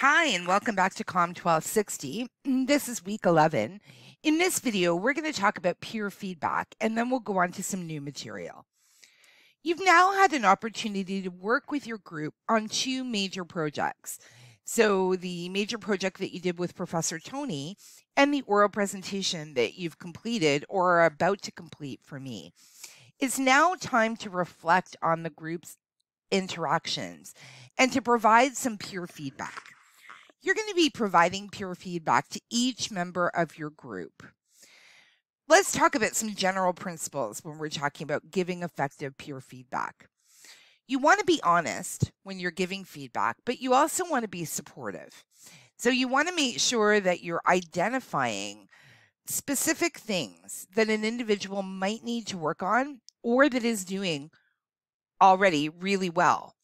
Hi, and welcome back to COMM1260. This is week 11. In this video, we're going to talk about peer feedback, and then we'll go on to some new material. You've now had an opportunity to work with your group on two major projects. So the major project that you did with Professor Tony and the oral presentation that you've completed or are about to complete for me. It's now time to reflect on the group's interactions and to provide some peer feedback. You're going to be providing peer feedback to each member of your group. Let's talk about some general principles when we're talking about giving effective peer feedback. You want to be honest when you're giving feedback, but you also want to be supportive. So you want to make sure that you're identifying specific things that an individual might need to work on or that is doing already really well.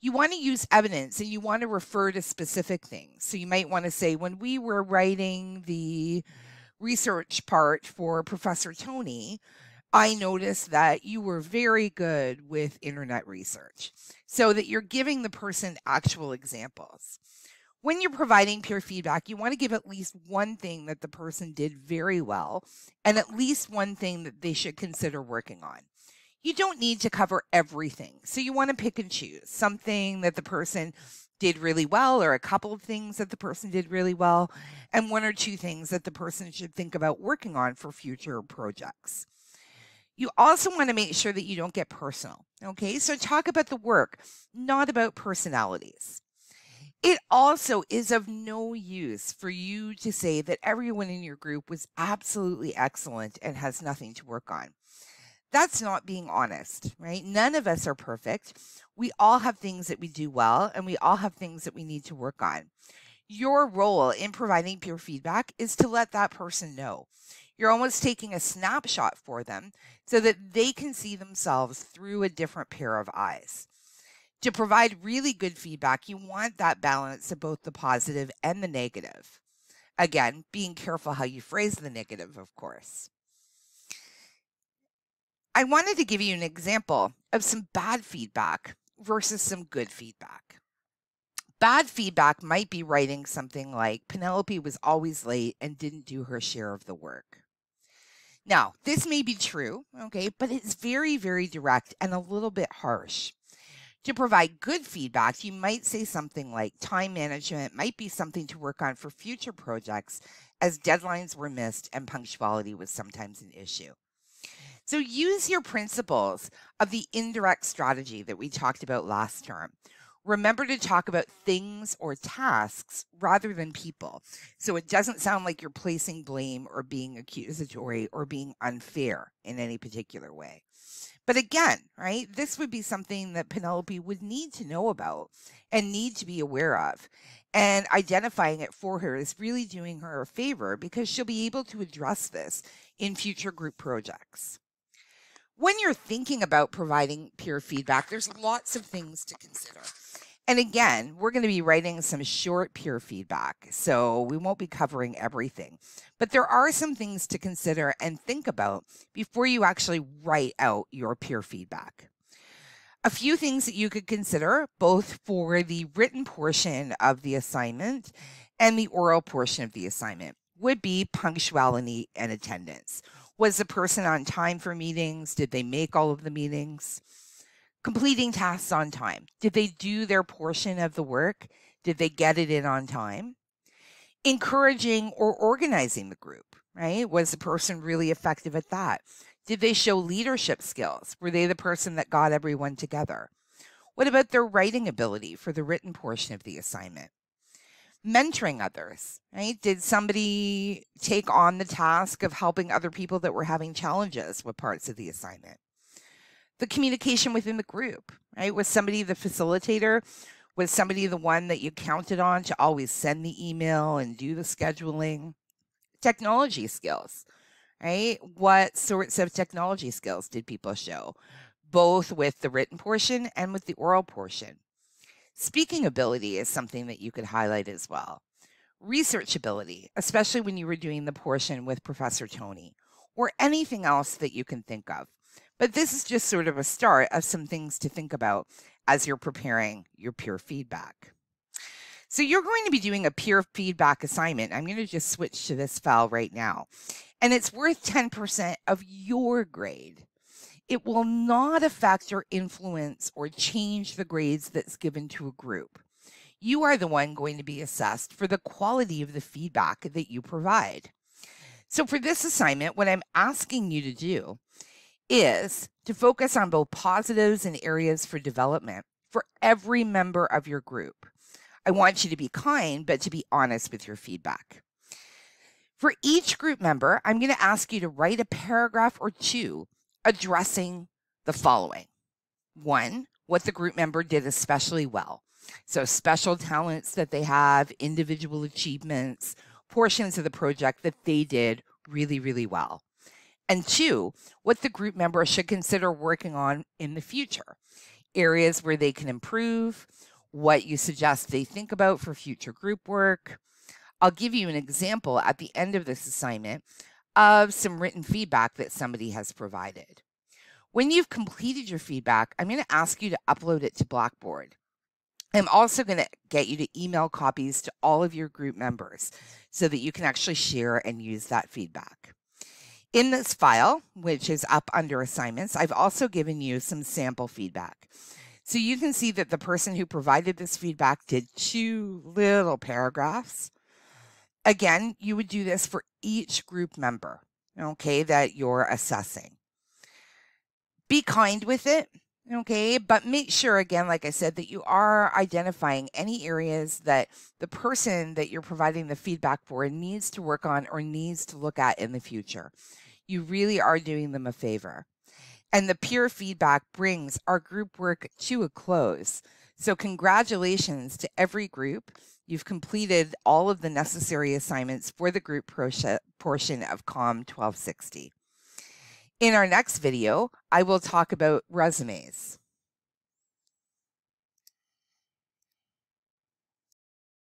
You want to use evidence and you want to refer to specific things. So you might want to say, when we were writing the research part for Professor Tony, I noticed that you were very good with internet research, so that you're giving the person actual examples. When you're providing peer feedback, you want to give at least one thing that the person did very well and at least one thing that they should consider working on. You don't need to cover everything. So you want to pick and choose something that the person did really well, or a couple of things that the person did really well, and one or two things that the person should think about working on for future projects. You also want to make sure that you don't get personal. Okay, so talk about the work, not about personalities. It also is of no use for you to say that everyone in your group was absolutely excellent and has nothing to work on. That's not being honest, right? None of us are perfect. We all have things that we do well, and we all have things that we need to work on. Your role in providing peer feedback is to let that person know. You're almost taking a snapshot for them so that they can see themselves through a different pair of eyes. To provide really good feedback, you want that balance of both the positive and the negative. Again, being careful how you phrase the negative, of course. I wanted to give you an example of some bad feedback versus some good feedback. Bad feedback might be writing something like, Penelope was always late and didn't do her share of the work. Now, this may be true, okay, but it's very, very direct and a little bit harsh. To provide good feedback, you might say something like, time management might be something to work on for future projects, as deadlines were missed and punctuality was sometimes an issue. So use your principles of the indirect strategy that we talked about last term. Remember to talk about things or tasks rather than people, so it doesn't sound like you're placing blame or being accusatory or being unfair in any particular way. But again, right, this would be something that Penelope would need to know about and need to be aware of. And identifying it for her is really doing her a favor, because she'll be able to address this in future group projects. When you're thinking about providing peer feedback, there's lots of things to consider. And again, we're going to be writing some short peer feedback, so we won't be covering everything. But there are some things to consider and think about before you actually write out your peer feedback. A few things that you could consider, both for the written portion of the assignment and the oral portion of the assignment, would be punctuality and attendance. Was the person on time for meetings? Did they make all of the meetings? Completing tasks on time. Did they do their portion of the work? Did they get it in on time? Encouraging or organizing the group, right? Was the person really effective at that? Did they show leadership skills? Were they the person that got everyone together? What about their writing ability for the written portion of the assignment? Mentoring others, right? Did somebody take on the task of helping other people that were having challenges with parts of the assignment? The communication within the group, right? Was somebody the facilitator? Was somebody the one that you counted on to always send the email and do the scheduling? Technology skills, right? What sorts of technology skills did people show, both with the written portion and with the oral portion? Speaking ability is something that you could highlight as well. Research ability, especially when you were doing the portion with Professor Tony, or anything else that you can think of. But this is just sort of a start of some things to think about as you're preparing your peer feedback. So you're going to be doing a peer feedback assignment. I'm going to just switch to this file right now. And it's worth 10% of your grade. It will not affect or influence or change the grades that's given to a group. You are the one going to be assessed for the quality of the feedback that you provide. So for this assignment, what I'm asking you to do is to focus on both positives and areas for development for every member of your group. I want you to be kind, but to be honest with your feedback. For each group member, I'm going to ask you to write a paragraph or two addressing the following. 1, what the group member did especially well. So special talents that they have, individual achievements, portions of the project that they did really, really well. And 2, what the group member should consider working on in the future. Areas where they can improve, what you suggest they think about for future group work. I'll give you an example at the end of this assignment of some written feedback that somebody has provided. When you've completed your feedback, I'm going to ask you to upload it to Blackboard. I'm also going to get you to email copies to all of your group members so that you can actually share and use that feedback. In this file, which is up under assignments, I've also given you some sample feedback. So you can see that the person who provided this feedback did 2 little paragraphs. Again, you would do this for each group member, okay, that you're assessing. Be kind with it, okay, but make sure, again, like I said, that you are identifying any areas that the person that you're providing the feedback for needs to work on or needs to look at in the future. You really are doing them a favor. And the peer feedback brings our group work to a close. So congratulations to every group. You've completed all of the necessary assignments for the group portion of COMM1260. In our next video, I will talk about resumes.